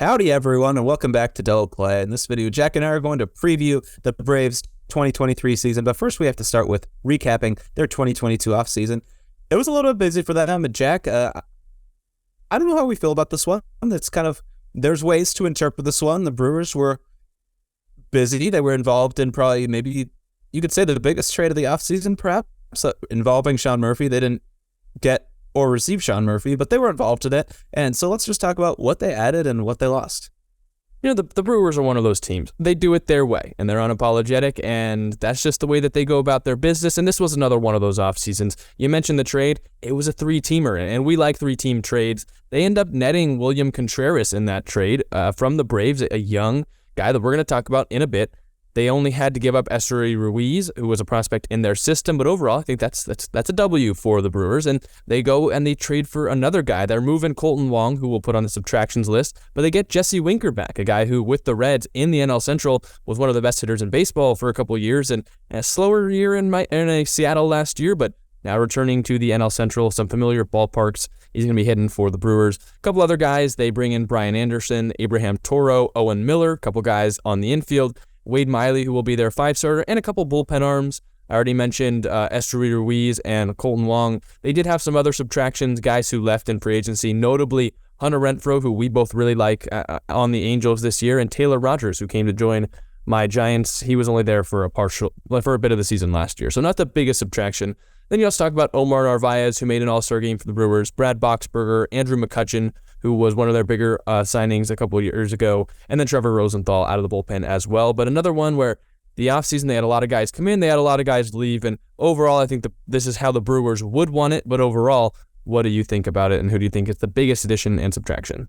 Howdy, everyone, and welcome back to Double Play. In this video, Jack and I are going to preview the Braves' 2023 season, but first we have to start with recapping their 2022 offseason. It was a little bit busy for them, but Jack, I don't know how we feel about this one. There's ways to interpret this one. The Brewers were busy. They were involved in probably maybe you could say the biggest trade of the offseason, perhaps, involving Sean Murphy. They didn't get or receive Sean Murphy, but they were involved in it. And so let's just talk about what they added and what they lost. The Brewers are one of those teams. They do it their way, and they're unapologetic, and that's just the way that they go about their business, and this was another one of those off seasons. You mentioned the trade. It was a three-teamer, and we like three-team trades. They end up netting William Contreras in that trade from the Braves, a young guy that we're going to talk about in a bit. They only had to give up Esteury Ruiz, who was a prospect in their system, but overall, I think that's a W for the Brewers, and they go and they trade for another guy. They're moving Colton Wong, who we'll put on the subtractions list, but they get Jesse Winker back, a guy who, with the Reds in the NL Central, was one of the best hitters in baseball for a couple of years, and a slower year in Seattle last year, but now returning to the NL Central, some familiar ballparks. He's going to be hitting for the Brewers. A couple other guys, they bring in Brian Anderson, Abraham Toro, Owen Miller, a couple guys on the infield, Wade Miley, who will be their five-starter, and a couple bullpen arms. I already mentioned Esteury Ruiz and Colton Wong. They did have some other subtractions, guys who left in free agency, notably Hunter Renfroe, who we both really like on the Angels this year, and Taylor Rogers, who came to join my Giants. He was only there for a bit of the season last year, so not the biggest subtraction. Then you also talk about Omar Narvaez, who made an All-Star game for the Brewers, Brad Boxberger, Andrew McCutchen, who was one of their bigger signings a couple of years ago, and then Trevor Rosenthal out of the bullpen as well. But another one where the offseason, they had a lot of guys come in, they had a lot of guys leave, and overall, I think this is how the Brewers would want it, but overall, what do you think about it, and who do you think is the biggest addition and subtraction?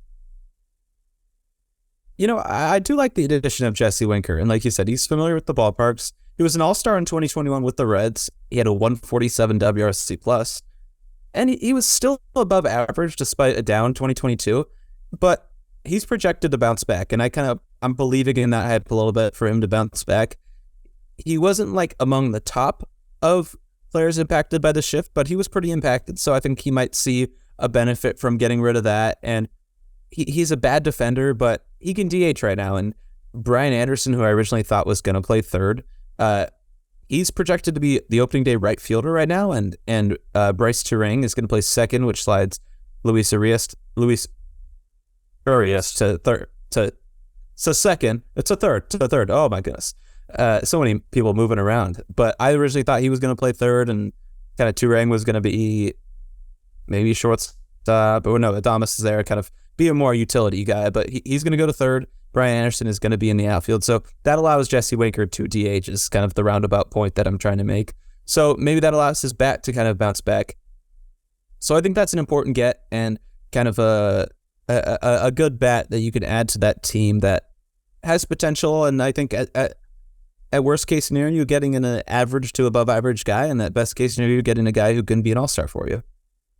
I do like the addition of Jesse Winker, and like you said, he's familiar with the ballparks. He was an all-star in 2021 with the Reds. He had a 147 WRC+, and he was still above average despite a down 2022, but he's projected to bounce back, and I'm believing in that hype a little bit for him to bounce back. He wasn't among the top of players impacted by the shift, but he was pretty impacted, so I think he might see a benefit from getting rid of that, and he's a bad defender, but he can DH right now, and Brian Anderson, who I originally thought was going to play third, he's projected to be the opening day right fielder right now, and Bryce Turang is going to play second, which slides Luis Urias to third. So second, it's a third. Oh my goodness, so many people moving around. But I originally thought he was going to play third, and kind of Turang was going to be maybe shortstop. But no, Adames is there, kind of be a more utility guy. But he's going to go to third. Brian Anderson is going to be in the outfield. So that allows Jesse Winker to DH is kind of the roundabout point that I'm trying to make. So maybe that allows his bat to kind of bounce back. So I think that's an important get and kind of a good bat that you can add to that team that has potential. And I think at worst case scenario, you're getting an average to above average guy. And at best case scenario, you're getting a guy who can be an all-star for you.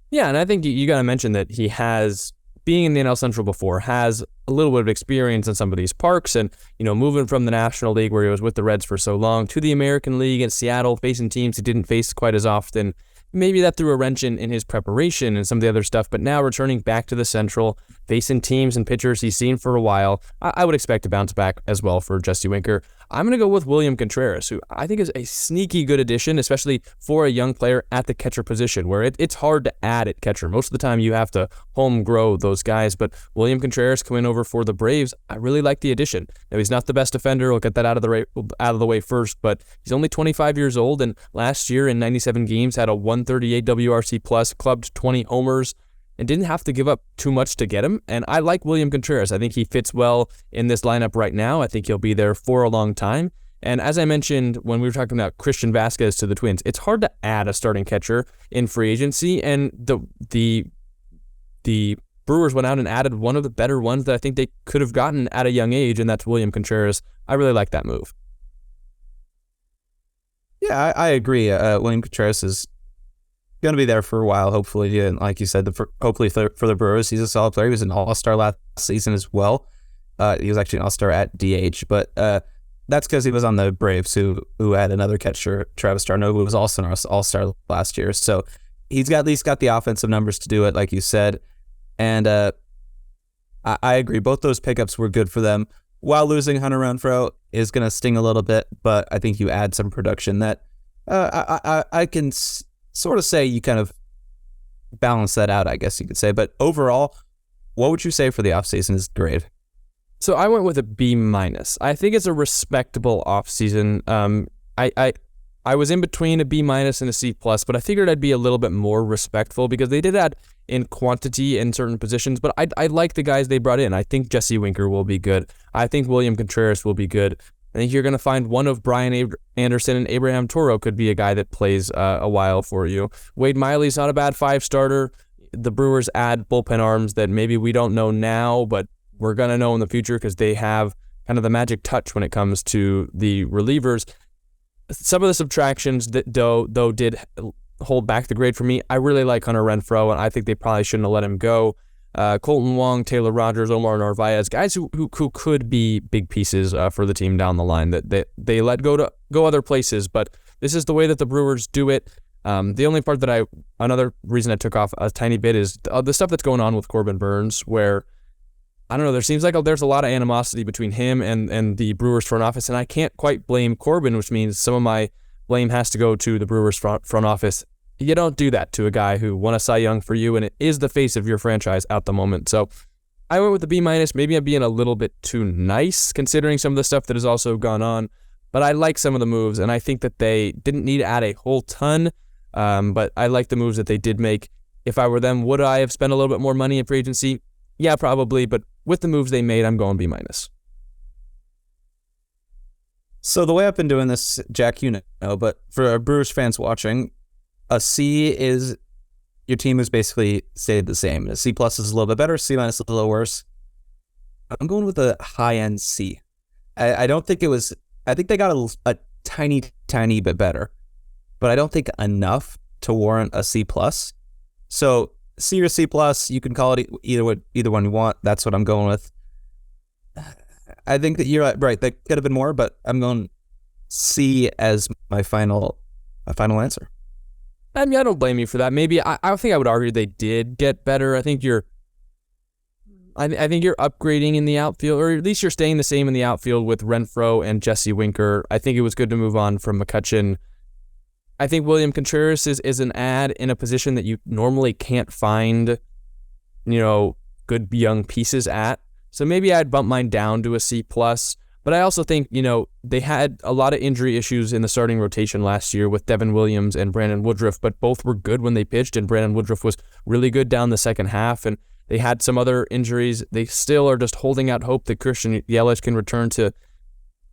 Yeah, and I think you got to mention that he has, being in the NL Central before, has a little bit of experience in some of these parks, and moving from the National League where he was with the Reds for so long to the American League in Seattle, facing teams he didn't face quite as often. Maybe that threw a wrench in his preparation and some of the other stuff, but now returning back to the Central, facing teams and pitchers he's seen for a while, I would expect to bounce back as well for Jesse Winker. I'm going to go with William Contreras, who I think is a sneaky good addition, especially for a young player at the catcher position, where it's hard to add at catcher. Most of the time you have to home grow those guys, but William Contreras coming over for the Braves, I really like the addition. Now, he's not the best defender. We'll get that out of the way first, but he's only 25 years old, and last year in 97 games had a 138 WRC+, clubbed 20 homers, and didn't have to give up too much to get him. And I like William Contreras. I think he fits well in this lineup right now. I think he'll be there for a long time. And as I mentioned when we were talking about Christian Vasquez to the Twins, it's hard to add a starting catcher in free agency, and the Brewers went out and added one of the better ones that I think they could have gotten at a young age, and that's William Contreras. I really like that move. Yeah, I agree. William Contreras is going to be there for a while, hopefully. And like you said, hopefully for the Brewers, he's a solid player. He was an all-star last season as well. He was actually an all-star at DH, but that's because he was on the Braves, who had another catcher, Travis Darno, who was also an all-star last year. So he's at least got the offensive numbers to do it, like you said. And I agree. Both those pickups were good for them. While losing Hunter Renfroe is going to sting a little bit, but I think you add some production that I can sort of say you kind of balance that out, I guess you could say. But overall, what would you say for the offseason is grade? So I went with a B-. I think it's a respectable offseason. I was in between a B- and a C+, but I figured I'd be a little bit more respectful because they did add in quantity in certain positions, but I like the guys they brought in. I think Jesse Winker will be good. I think William Contreras will be good. I think you're going to find one of Brian Anderson and Abraham Toro could be a guy that plays a while for you. Wade Miley's not a bad 5-starter. The Brewers add bullpen arms that maybe we don't know now, but we're going to know in the future because they have kind of the magic touch when it comes to the relievers. Some of the subtractions that though did hold back the grade for me. I really like Hunter Renfroe, and I think they probably shouldn't have let him go. Colton Wong, Taylor Rogers, Omar Narvaez, guys who could be big pieces for the team down the line that they let go other places, but this is the way that the Brewers do it. The only part that another reason I took off a tiny bit is the stuff that's going on with Corbin Burns, where I don't know, there seems like there's a lot of animosity between him and the Brewers front office, and I can't quite blame Corbin, which means some of my blame has to go to the Brewers front office. You don't do that to a guy who won a Cy Young for you, and it is the face of your franchise at the moment. So I went with the B-. Maybe I'm being a little bit too nice considering some of the stuff that has also gone on, but I like some of the moves, and I think that they didn't need to add a whole ton, but I like the moves that they did make. If I were them, would I have spent a little bit more money in free agency? Yeah, probably, but with the moves they made, I'm going B-. So the way I've been doing this, Jack, you know, but for our Brewers fans watching, a C is your team has basically stayed the same. A C+ is a little bit better, C- is a little worse. I'm going with a high-end C. I don't think it was, I think they got a tiny, tiny bit better, but I don't think enough to warrant a C+. So C or C+, you can call it either one you want. That's what I'm going with. I think that you're right. That could have been more, but I'm going C as my final answer. I mean, I don't blame you for that. Maybe I think I would argue they did get better. I think you're upgrading in the outfield, or at least you're staying the same in the outfield with Renfroe and Jesse Winker. I think it was good to move on from McCutchen. I think William Contreras is an add in a position that you normally can't find, good young pieces at. So maybe I'd bump mine down to a C+. But I also think, they had a lot of injury issues in the starting rotation last year with Devin Williams and Brandon Woodruff, but both were good when they pitched, and Brandon Woodruff was really good down the second half, and they had some other injuries. They still are just holding out hope that Christian Yelich can return to,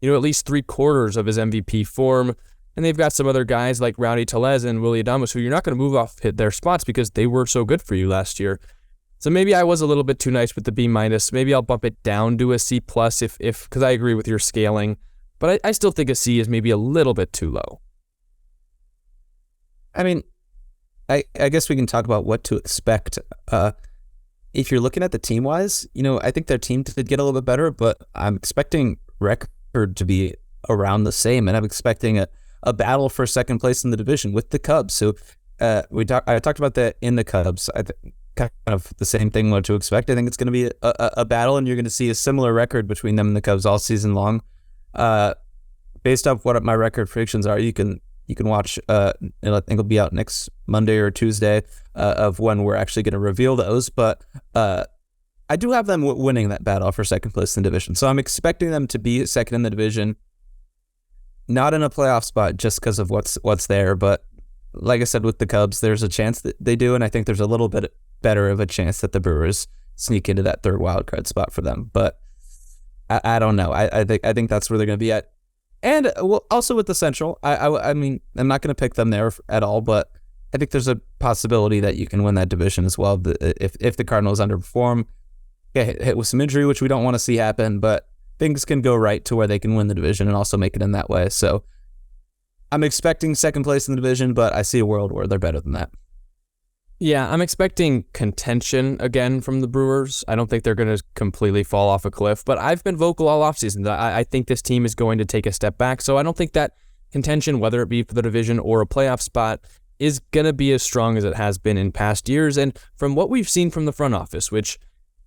at least 3/4 of his MVP form. And they've got some other guys like Rowdy Tellez and Willie Adames who you're not going to move off their spots because they were so good for you last year. So maybe I was a little bit too nice with the B-. Maybe I'll bump it down to a C+ if because I agree with your scaling. But I still think a C is maybe a little bit too low. I mean, I guess we can talk about what to expect. If you're looking at the team-wise, I think their team did get a little bit better, but I'm expecting record to be around the same, and I'm expecting a battle for second place in the division with the Cubs. So I talked about that in the Cubs. I think kind of the same thing what to expect. I think it's going to be a battle, and you're going to see a similar record between them and the Cubs all season long. Based off what my record predictions are, you can watch. I think it'll be out next Monday or Tuesday of when we're actually going to reveal those. But I do have them winning that battle for second place in the division. So I'm expecting them to be second in the division, not in a playoff spot just because of what's there. But like I said, with the Cubs, there's a chance that they do, and I think there's a little bit better of a chance that the Brewers sneak into that third wild card spot for them. But I don't know. I think that's where they're going to be at. And also with the Central, I mean, I'm not going to pick them there at all, but I think there's a possibility that you can win that division as well. If the Cardinals underperform, get hit with some injury, which we don't want to see happen, but things can go right to where they can win the division and also make it in that way. So I'm expecting second place in the division, but I see a world where they're better than that. Yeah, I'm expecting contention again from the Brewers. I don't think they're going to completely fall off a cliff, but I've been vocal all offseason. I think this team is going to take a step back, so I don't think that contention, whether it be for the division or a playoff spot, is going to be as strong as it has been in past years. And from what we've seen from the front office, which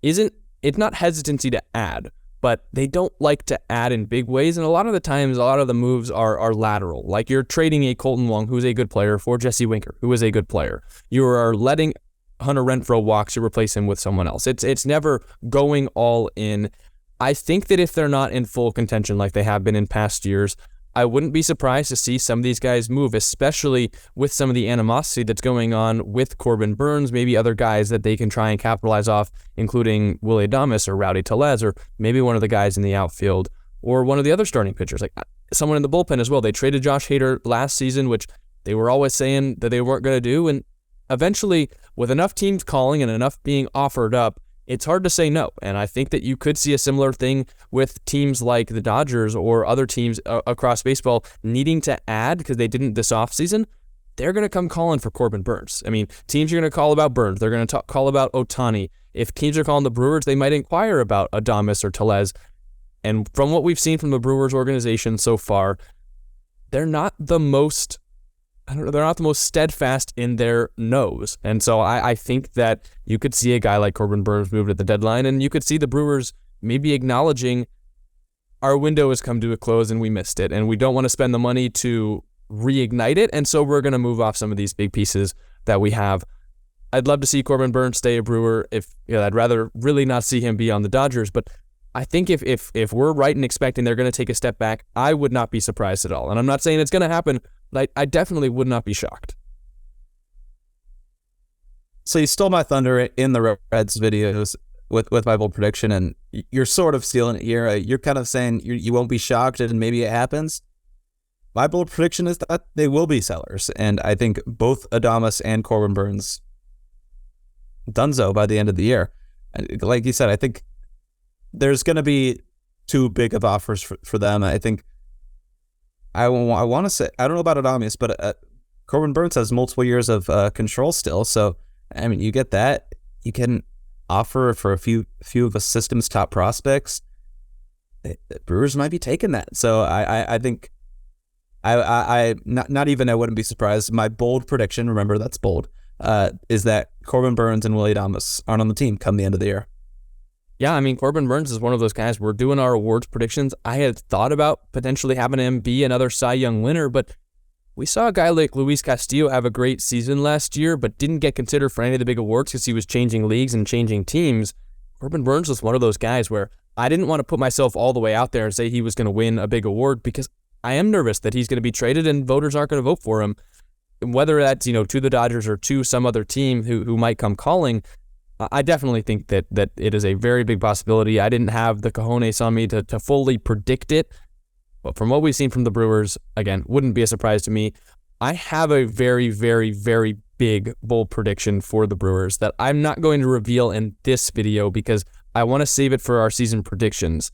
isn't it's not hesitancy to add, but they don't like to add in big ways. And a lot of the times, a lot of the moves are lateral. Like you're trading a Colton Wong, who's a good player, for Jesse Winker, who is a good player. You are letting Hunter Renfroe walk to replace him with someone else. It's never going all in. I think that if they're not in full contention like they have been in past years, I wouldn't be surprised to see some of these guys move, especially with some of the animosity that's going on with Corbin Burnes, maybe other guys that they can try and capitalize off, including Willy Adames or Rowdy Tellez, or maybe one of the guys in the outfield, or one of the other starting pitchers, like someone in the bullpen as well. They traded Josh Hader last season, which they were always saying that they weren't going to do, and eventually, with enough teams calling and enough being offered up, it's hard to say no. And I think that you could see a similar thing with teams like the Dodgers or other teams across baseball needing to add because they didn't this offseason. They're going to come calling for Corbin Burnes. I mean, teams are going to call about Burnes. They're going to call about Ohtani. If teams are calling the Brewers, they might inquire about Adames or Tellez. And from what we've seen from the Brewers organization so far, they're not the most steadfast in their nose. And so I think that you could see a guy like Corbin Burnes moved at the deadline, and you could see the Brewers maybe acknowledging our window has come to a close and we missed it, and we don't want to spend the money to reignite it, and so we're going to move off some of these big pieces that we have. I'd love to see Corbin Burnes stay a Brewer. I'd rather really not see him be on the Dodgers, but I think if we're right in expecting they're going to take a step back, I would not be surprised at all. And I'm not saying it's going to happen, but I definitely would not be shocked. So you stole my thunder in the Reds videos with my bold prediction, and you're sort of stealing it here. You're kind of saying you won't be shocked and maybe it happens. My bold prediction is that they will be sellers, and I think both Adames and Corbin Burnes donezo by the end of the year. Like you said, I think there's going to be too big of offers for them. I think I want to say, I don't know about Adames, but Corbin Burnes has multiple years of control still. So, I mean, you get that. You can offer for a few of the system's top prospects. The Brewers might be taking that. So I think I wouldn't be surprised. My bold prediction, remember that's bold, is that Corbin Burnes and Willy Adames aren't on the team come the end of the year. Yeah, I mean, Corbin Burnes is one of those guys. We're doing our awards predictions. I had thought about potentially having him be another Cy Young winner, but we saw a guy like Luis Castillo have a great season last year, but didn't get considered for any of the big awards because he was changing leagues and changing teams. Corbin Burnes was one of those guys where I didn't want to put myself all the way out there and say he was going to win a big award because I am nervous that he's going to be traded and voters aren't going to vote for him. Whether that's, to the Dodgers or to some other team who might come calling, I definitely think that it is a very big possibility. I didn't have the cojones on me to fully predict it, but from what we've seen from the Brewers, again, wouldn't be a surprise to me. I have a very, very, very big, bold prediction for the Brewers that I'm not going to reveal in this video because I want to save it for our season predictions.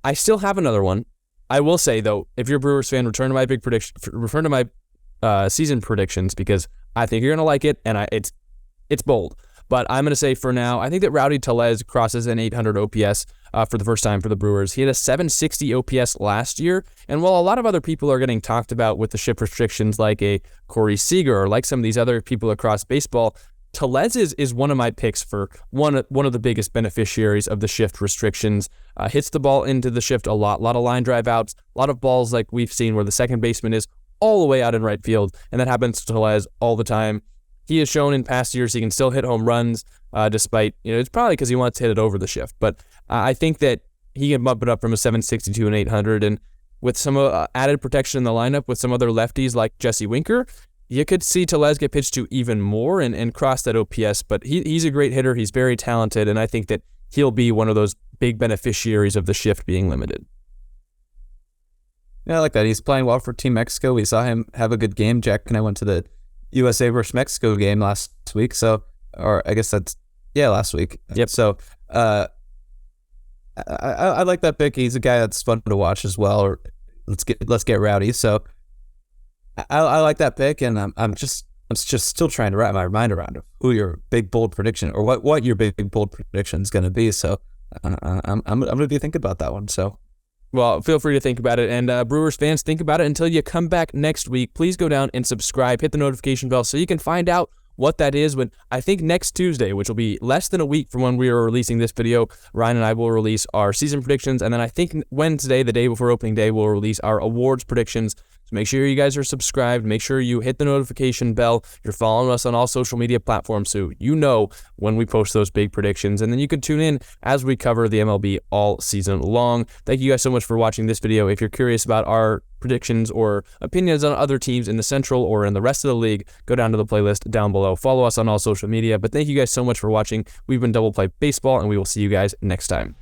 I still have another one. I will say, though, if you're a Brewers fan, return to my season predictions because I think you're going to like it, and it's bold. But I'm going to say for now, I think that Rowdy Tellez crosses an 800 OPS for the first time for the Brewers. He had a 760 OPS last year, and while a lot of other people are getting talked about with the shift restrictions like a Corey Seager or like some of these other people across baseball, Tellez is one of my picks for one of the biggest beneficiaries of the shift restrictions. Hits the ball into the shift a lot of line drive outs, a lot of balls like we've seen where the second baseman is all the way out in right field, and that happens to Tellez all the time. He has shown in past years he can still hit home runs despite, it's probably because he wants to hit it over the shift. But I think that he can bump it up from a 762 and 800. And with some added protection in the lineup with some other lefties like Jesse Winker, you could see Tellez get pitched to even more and cross that OPS. But he's a great hitter. He's very talented. And I think that he'll be one of those big beneficiaries of the shift being limited. Yeah, I like that. He's playing well for Team Mexico. We saw him have a good game. Jack and I went to the USA versus Mexico game last week. So, or I guess last week. Yep. So, I like that pick. He's a guy that's fun to watch as well. Or let's get rowdy. So, I like that pick, and I'm just still trying to wrap my mind around who your big bold prediction or what your big bold prediction is going to be. So, I'm going to be thinking about that one. So. Well, feel free to think about it. And Brewers fans, think about it until you come back next week. Please go down and subscribe, hit the notification bell so you can find out what that is when I think next Tuesday, which will be less than a week from when we are releasing this video, Ryan and I will release our season predictions. And then I think Wednesday, the day before opening day, we'll release our awards predictions. So make sure you guys are subscribed. Make sure you hit the notification bell. You're following us on all social media platforms so you know when we post those big predictions. And then you can tune in as we cover the MLB all season long. Thank you guys so much for watching this video. If you're curious about our predictions or opinions on other teams in the Central or in the rest of the league, go down to the playlist down below. Follow us on all social media. But thank you guys so much for watching. We've been Double Play Baseball, and we will see you guys next time.